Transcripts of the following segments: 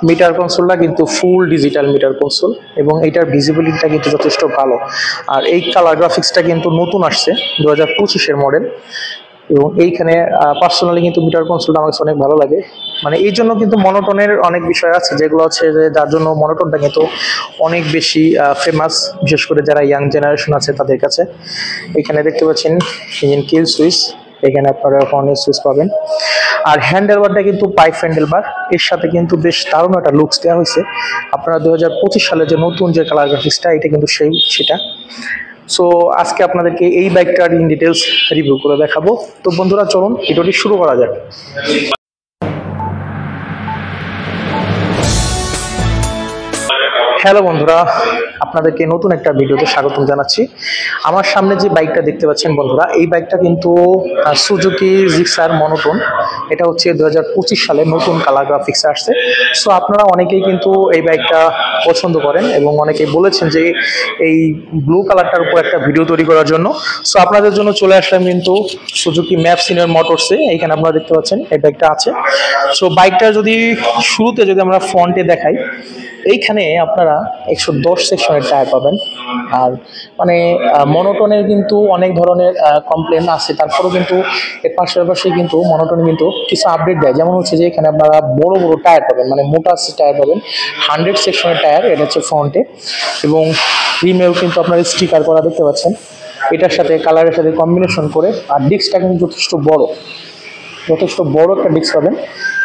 Metre কনসোলটা কিন্তু full digital meter console এবং এটার ভিজিবিলিটিটা কিন্তু যথেষ্ট ভালো। আর এই কালার গ্রাফিক্সটা কিন্তু নতুন আসছে 2025-এর মডেল। এবং এইখানে পার্সোনালি কিন্তু মিটার কনসোলটা আমার কাছে অনেক ভালো লাগে। মানে এই জন্য কিন্তু মনোটনের অনেক বিষয় আছে যেগুলো হচ্ছে যে যার জন্য মনোটনটা কিন্তু অনেক বেশি ফেমাস, বিশেষ করে যারা ইয়াং জেনারেশন আছে তাদের কাছে। এখানে দেখতে পাচ্ছেন ইঞ্জিন কিল সুইচ, এখানে আপনারা হর্নের সুইচ পাবেন। আর হ্যান্ডেল বারটা কিন্তু পাইপ হ্যান্ডেল বার, এর সাথে কিন্তু বেশ দারুণ একটা লুকস দেওয়া হয়েছে। আপনারা 2025 সালে যে নতুন যে কালার গ্রাফিক্সটা, এটা কিন্তু সেটা। সো আজকে আপনাদেরকে এই বাইকটার ইন ডিটেলস রিভিউ করে দেখাবো। তো বন্ধুরা চলুন ভিডিওটি শুরু করা যাক। হ্যালো বন্ধুরা, আপনাদেরকে নতুন একটা ভিডিওতে স্বাগতম জানাচ্ছি। আমার সামনে যে বাইকটা দেখতে পাচ্ছেন বন্ধুরা, এই বাইকটা কিন্তু সুজুকি জিক্সার মনোটন। এটা হচ্ছে 2025 সালে নতুন কালার গ্রাফিক্স আসছে। সো আপনারা অনেকেই কিন্তু এই বাইকটা পছন্দ করেন এবং অনেকেই বলেছেন যে এই ব্লু কালারটার উপর একটা ভিডিও তৈরি করার জন্য। সো আপনাদের জন্য চলে আসলাম কিন্তু সুজুকি ম্যাপ সিনিয়র মোটরসে। এইখানে আপনারা দেখতে পাচ্ছেন এই বাইকটা আছে। সো বাইকটা যদি শুরুতে যদি আমরা ফ্রন্টে দেখাই, এইখানে আপনারা 110 সেকশনের টায়ার পাবেন। আর মানে মনোটনের কিন্তু অনেক ধরনের কমপ্লেন আছে, তারপরেও কিন্তু এর পাশাপাশি কিন্তু মনোটন কিন্তু কিছু আপডেট দেয়। যেমন হচ্ছে যে এখানে আপনারা বড় বড় টায়ার পাবেন, মানে মোটা টায়ার পাবেন, 100 সেকশনের টায়ার, এটা হচ্ছে ফ্রন্টে। এবং রিমেও কিন্তু আপনারা স্টিকার করা দেখতে পাচ্ছেন এটার সাথে, কালারের সাথে কম্বিনেশন করে। আর ডিস্কটা কিন্তু যথেষ্ট বড় একটা ডিস্ক পাবেন।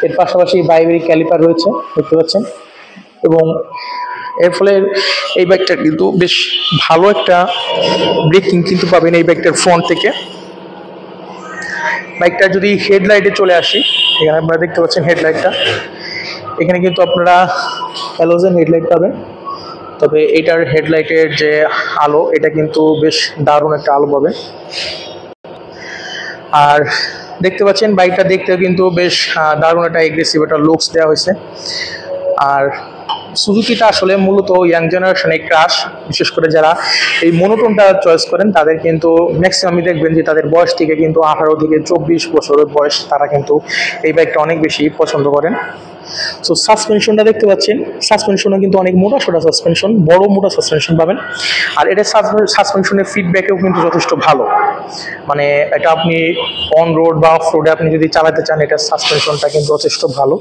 এর পাশাপাশি বাইবেরিক ক্যালিপার রয়েছে দেখতে পাচ্ছেন। এবং এর ফলে এই বাইকটার কিন্তু বেশ ভালো একটা ব্রেকিং কিন্তু পাবেন এই বাইকটার ফ্রন্ট থেকে। বাইকটার যদি হেডলাইটে চলে আসি, এখানে আপনারা দেখতে পাচ্ছেন হেডলাইটটা, এখানে কিন্তু আপনারা হ্যালোজেন হেডলাইট পাবেন। তবে এটার হেডলাইটের যে আলো, এটা কিন্তু বেশ দারুণ একটা আলো পাবেন। আর দেখতে পাচ্ছেন বাইকটা দেখতেও কিন্তু বেশ দারুণ একটা এগ্রেসিভ একটা লুকস দেওয়া হয়েছে। আর সুজুকিটা আসলে মূলত ইয়াং জেনারেশনে ক্রাশ, বিশেষ করে যারা এই মনোটনটা চয়েস করেন তাদের কিন্তু ম্যাক্সিমামই দেখবেন যে তাদের বয়স থেকে কিন্তু 18 থেকে 24 বছরের বয়স, তারা কিন্তু এই বাইকটা অনেক বেশি পছন্দ করেন। সো সাসপেনশনটা দেখতে পাচ্ছেন, সাসপেনশনও কিন্তু অনেক মোটা সাসপেনশন, বড় মোটা সাসপেনশন পাবেন। আর এটা সাসপেনশনের ফিডব্যাকেও কিন্তু যথেষ্ট ভালো। মানে এটা আপনি অন রোড বা অফ রোডে আপনি যদি চালাতে চান, এটা সাসপেনশনটা কিন্তু যথেষ্ট ভালো।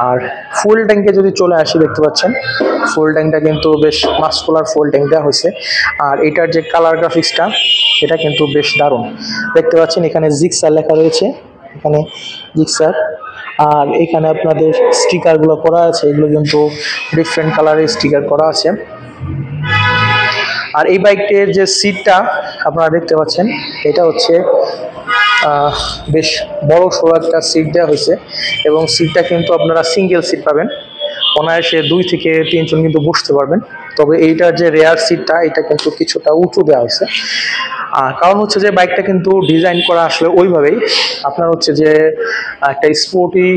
আর ফুল ট্যাঙ্কে যদি চলে আসি, দেখতে পাচ্ছেন ফুল ট্যাঙ্কটা কিন্তু বেশ মাস্কুলার ফুল ট্যাঙ্ক দেওয়া হয়েছে। আর এটার যে কালার গ্রাফিক্সটা, এটা কিন্তু বেশ দারুণ দেখতে পাচ্ছেন। এখানে জিক্সার লেখা রয়েছে, এখানে জিক্সার। আর এখানে আপনাদের স্টিকারগুলো করা আছে, এগুলো কিন্তু ডিফারেন্ট কালারের স্টিকার করা আছে। আর এই বাইকটির যে সিটটা আপনারা দেখতে পাচ্ছেন, এটা হচ্ছে বেশ বড় সড়ো একটা সিট দেওয়া হয়েছে। এবং সিটটা কিন্তু আপনারা সিঙ্গেল সিট পাবেন, অনায়াসে 2 থেকে 3 জন কিন্তু বসতে পারবেন। তবে এইটার যে রেয়ার সিটটা, এটা কিন্তু কিছুটা উঁচু দেওয়া হয়েছে। কারণ হচ্ছে যে বাইকটা কিন্তু ডিজাইন করা আসলে ওইভাবেই আপনার হচ্ছে যে একটা স্পোর্টি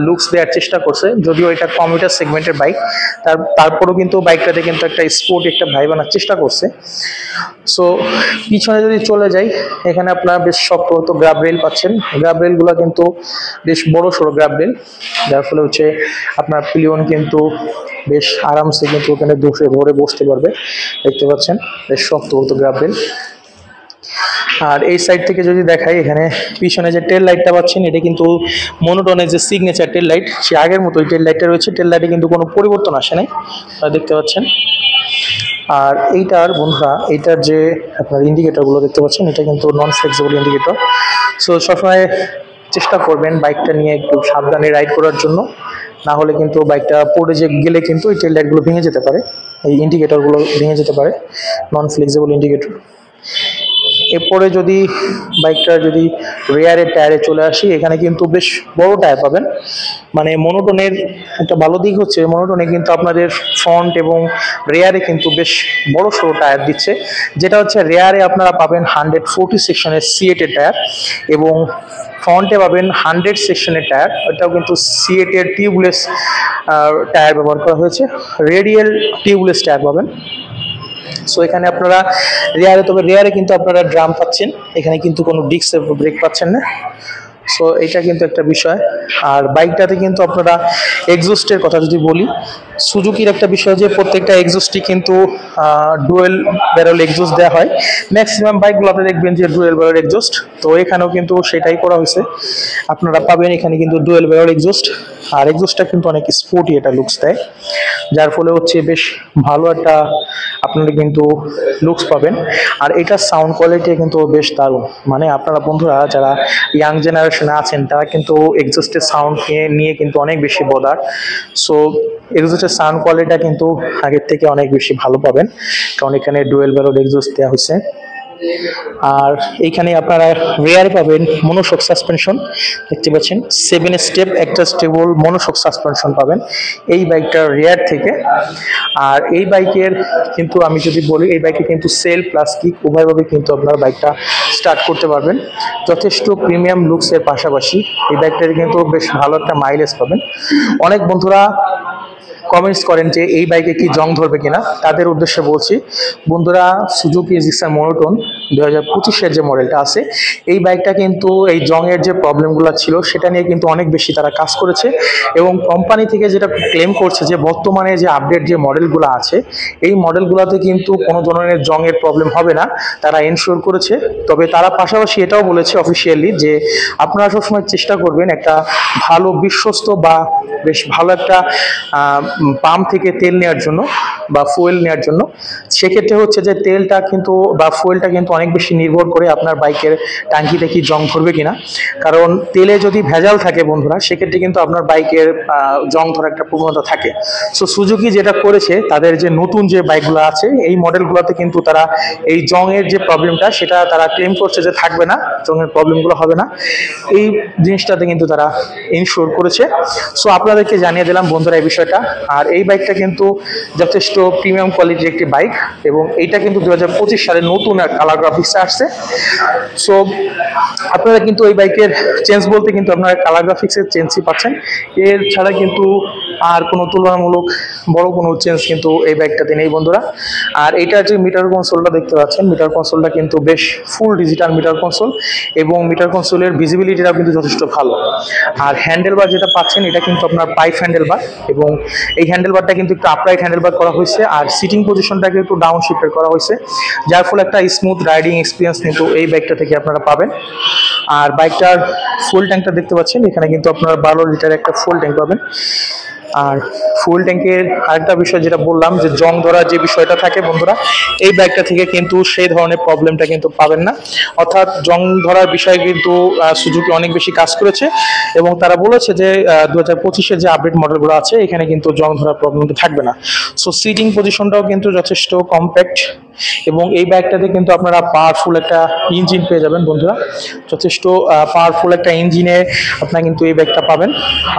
লুকস দেওয়ার চেষ্টা করছে। যদিও এটা কমিউটার সেগমেন্টের বাইক, তারপরেও কিন্তু বাইকটাতে কিন্তু একটা স্পোর্টি একটা ভাইব আনার চেষ্টা করছে। সো পিছনে যদি চলে যাই, এখানে আপনারা বেশ শক্ত গ্রাব রেল পাচ্ছেন। গ্রাব রেলগুলো কিন্তু বেশ বড় সড়ো গ্রাব রেল, যার ফলে হচ্ছে আপনার পিলিয়ন কিন্তু বেশ আরামসে কিন্তু ওখানে ধরে বসতে পারবে। দেখতে পাচ্ছেন বেশ শক্ত গ্রাব রেল। আর এই সাইড থেকে যদি দেখাই, এখানে পিছনে যে টেল লাইটটা পাচ্ছেন, এটা কিন্তু মনোটনের যে সিগনেচার টেল লাইট, সে আগের মতোই টেল লাইটটা রয়েছে। টেল লাইটে কিন্তু কোনো পরিবর্তন আসে নাই, দেখতে পাচ্ছেন। আর এইটার বন্ধুরা, এইটার যে আপনার ইন্ডিকেটরগুলো দেখতে পাচ্ছেন, এটা কিন্তু নন ফ্লেক্সিবল ইন্ডিকেটর। সো সবসময় চেষ্টা করবেন বাইকটা নিয়ে একটু সাবধানে রাইড করার জন্য, না হলে কিন্তু বাইকটা পড়ে গেলে কিন্তু এই টেল লাইটগুলো ভেঙে যেতে পারে, এই ইন্ডিকেটরগুলো ভেঙে যেতে পারে, নন ফ্লেক্সিবল ইন্ডিকেটর। এরপরে যদি বাইকটা যদি রেয়ারের টায়ারে চলে আসি, এখানে কিন্তু বেশ বড় টায়ার পাবেন। মানে মনোটনের একটা ভালো দিক হচ্ছে, মনোটনে কিন্তু আপনাদের ফ্রন্ট এবং রেয়ারে কিন্তু বেশ বড় সড়ো টায়ার দিচ্ছে। যেটা হচ্ছে রেয়ারে আপনারা পাবেন 140 সেকশনের সিএটের টায়ার, এবং ফ্রন্টে পাবেন 100 সেকশনের টায়ার। এটাও কিন্তু সিএটের টিউবলেস টায়ার ব্যবহার করা হয়েছে, রেডিয়াল টিউবলেস টায়ার পাবেন। সো এখানে আপনারা রেয়ারে কিন্তু আপনারা ড্রাম পাচ্ছেন, এখানে কিন্তু কোনো ডিস্ক ব্রেক পাচ্ছেন না। সো এটা কিন্তু একটা বিষয়। আর বাইকটাতে কিন্তু আপনারা এক্সস্টের কথা যদি বলি, সুজুকির একটা বিষয় যে প্রত্যেকটা এক্সস্টই কিন্তু ডুয়েল ব্যারেল এক্সস্ট দেওয়া হয়। ম্যাক্সিমাম বাইকগুলোতে দেখবেন যে ডুয়েল ব্যারেল এক্সস্ট, তো এখানেও কিন্তু সেটাই করা হয়েছে। আপনারা পাবেন এখানে কিন্তু ডুয়েল ব্যারেল এক্সস্ট, আর এক্সস্টটা কিন্তু অনেক স্পোর্টি এটা লুকস দেয়, যার ফলে হচ্ছে বেশ ভালো একটা আপনারা কিন্তু লুকস পাবেন। আর এটার সাউন্ড কোয়ালিটি কিন্তু বেশ দারুণ, মানে আপনারা বন্ধুরা যারা ইয়াং জেনারেশনে আছেন তারা কিন্তু এক্সস্টের সাউন্ডকে নিয়ে কিন্তু অনেক বেশি বদার। সো এক্সস্টের সাউন্ড কোয়ালিটিটা কিন্তু আগের থেকে অনেক বেশি ভালো পাবেন, কারণ এখানে ডুয়েল ব্যারেল এক্সস্ট দেওয়া হয়েছে। আর এইখানে আপনারা রেয়ার পাবেন মনোশক সাসপেনশন, দেখতে পাচ্ছেন 7 স্টেপ অ্যাডজাস্টেবল মনোশক সাসপেনশন পাবেন এই বাইকটার রেয়ার থেকে। আর এই বাইকের কিন্তু আমি যদি বলি, এই বাইকে কিন্তু সেল প্লাস কিক উভয়ভাবে কিন্তু আপনারা বাইকটা স্টার্ট করতে পারবেন। যথেষ্ট প্রিমিয়াম লুকসের পাশাপাশি এই বাইকটার কিন্তু বেশ ভালো একটা মাইলেজ পাবেন। অনেক বন্ধুরা কমেন্টস করেন যে এই বাইকে কি জং ধরবে কিনা, তাদের উদ্দেশ্যে বলছি বন্ধুরা, সুজুকি জিক্সার মোনোটোন 2025-এর যে মডেলটা আছে, এই বাইকটা কিন্তু এই জংয়ের যে প্রবলেমগুলো ছিল সেটা নিয়ে কিন্তু অনেক বেশি তারা কাজ করেছে, এবং কোম্পানি থেকে যেটা ক্লেম করছে যে বর্তমানে যে আপডেট যে মডেলগুলো আছে এই মডেলগুলোতে কিন্তু কোনো ধরনের জংয়ের প্রবলেম হবে না, তারা এনশিওর করেছে। তবে তারা পাশাপাশি এটাও বলেছে অফিসিয়ালি যে আপনারা সবসময় চেষ্টা করবেন একটা ভালো বিশ্বস্ত বা বেশ ভালো একটা পাম্প থেকে তেল নেওয়ার জন্য বা ফুয়েল নেওয়ার জন্য। সেক্ষেত্রে হচ্ছে যে তেলটা কিন্তু বা ফুয়েলটা কিন্তু অনেক বেশি নির্ভর করে আপনার বাইকের ট্যাঙ্কিতে কি জং ধরবে কিনা, কারণ তেলে যদি ভেজাল থাকে বন্ধুরা সেক্ষেত্রে কিন্তু আপনার বাইকের জং ধরার একটা প্রবণতা থাকে। সো সুজুকি যেটা করেছে, তাদের যে নতুন যে বাইকগুলো আছে এই মডেলগুলোতে কিন্তু তারা এই জংয়ের যে প্রবলেমটা সেটা তারা ক্লেম করছে যে থাকবে না, জংয়ের প্রবলেমগুলো হবে না, এই জিনিসটাতে কিন্তু তারা ইনশিওর করেছে। সো আপনাদেরকে জানিয়ে দিলাম বন্ধুরা এই বিষয়টা। আর এই বাইকটা কিন্তু যথেষ্ট প্রিমিয়াম কোয়ালিটির একটি বাইক, এবং এইটা কিন্তু 2025 সালে নতুন কালার গ্রাফিক্সে আসছে। সো আপনারা কিন্তু এই বাইকের চেঞ্জ বলতে কিন্তু আপনারা কালার গ্রাফিক্সের চেঞ্জই পাচ্ছেন, এর ছাড়া কিন্তু আর কোনো তুলনামূলক বড় কোনো চেঞ্জ কিন্তু এই বাইকটাতে নেই বন্ধুরা। আর এইটার যে মিটার কনসোলটা দেখতে পাচ্ছেন, মিটার কনসোলটা কিন্তু বেশ ফুল ডিজিটাল মিটার কনসোল, এবং মিটার কনসোলের ভিজিবিলিটিটাও কিন্তু যথেষ্ট ভালো। আর হ্যান্ডেলবার যেটা পাচ্ছেন এটা কিন্তু আপনার পাইপ হ্যান্ডেলবার, এবং এই হ্যান্ডেলবারটা কিন্তু একটু আপরাইট হ্যান্ডেলবার করা হয়েছে, আর সিটিং পজিশনটাকে একটু ডাউন শিফটের করা হয়েছে, যার ফলে একটা স্মুথ রাইডিং এক্সপিরিয়েন্স কিন্তু এই বাইকটা থেকে আপনারা পাবেন। আর বাইকটার ফুল ট্যাঙ্কটা দেখতে পাচ্ছেন, এখানে কিন্তু আপনারা 12 লিটার একটা ফুল ট্যাঙ্ক পাবেন। আর ফুল ট্যাঙ্কের আরেকটা বিষয় যেটা বললাম যে জং ধরার যে বিষয়টা থাকে বন্ধুরা, এই বাইকটা থেকে কিন্তু সেই ধরনের প্রবলেমটা কিন্তু পাবেন না। অর্থাৎ জং ধরার বিষয়ে কিন্তু সুজুকি অনেক বেশি কাজ করেছে, এবং তারা বলেছে যে 2025-এর যে আপডেট মডেলগুলো আছে এখানে কিন্তু জং ধরার প্রবলেমটা থাকবে না। সো সিটিং পজিশনটাও কিন্তু যথেষ্ট কম্প্যাক্ট, এবং এই বাইকটাতে কিন্তু আপনারা পাওয়ারফুল একটা ইঞ্জিন পেয়ে যাবেন বন্ধুরা, যথেষ্ট পাওয়ারফুল একটা ইঞ্জিনে আপনারা কিন্তু এই বাইকটা পাবেন।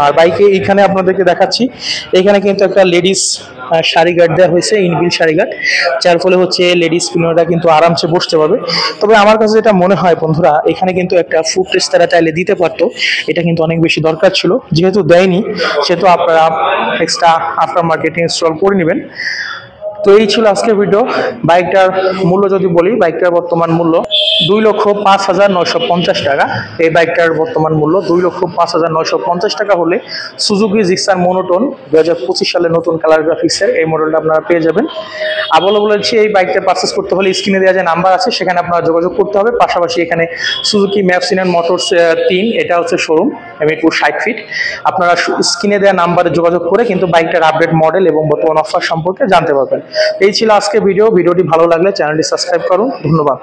আর বাইকে এইখানে আপনাদেরকে দেখাচ্ছি, এখানে কিন্তু একটা লেডিস শাড়ি গার্ড দেওয়া হয়েছে, ইনবিল শাড়ি গার্ড, যার ফলে হচ্ছে লেডিস ফিনোরা কিন্তু আরামসে বসতে পারবে। তবে আমার কাছে যেটা মনে হয় বন্ধুরা, এখানে কিন্তু একটা ফুট রেস্ট তারা চাইলে দিতে পারতো, এটা কিন্তু অনেক বেশি দরকার ছিল, যেহেতু দেয়নি সেহেতু আপনারা এক্সট্রা আফটার মার্কেটিং ইনস্টল করে নেবেন। তো এই ছিল আজকের ভিডিও। বাইকটার মূল্য যদি বলি, বাইকটার বর্তমান মূল্য 2,05,950 টাকা। এই বাইকটার বর্তমান মূল্য 2,05,950 টাকা হলে সুজুকি জিক্সার মোনোটোন 2025 সালে নতুন কালার গ্রাফিক্সের এই মডেলটা আপনারা পেয়ে যাবেন। আবারও বলেছি, এই বাইকটা পারচেস করতে হলে স্ক্রিনে দেওয়া যে নাম্বার আছে সেখানে আপনারা যোগাযোগ করতে হবে। পাশাপাশি এখানে সুজুকি ম্যাপসিন মোটরস 3, এটা হচ্ছে শোরুম, মিরপুর 60 ফিট। আপনারা স্ক্রিনে দেওয়া নাম্বারে যোগাযোগ করে কিন্তু বাইকটার আপডেট মডেল এবং বর্তমান অফার সম্পর্কে জানতে পারবেন। এই ছিল আজকে ভিডিওটি ভালো লাগলে চ্যানেলটি সাবস্ক্রাইব করুন। ধন্যবাদ।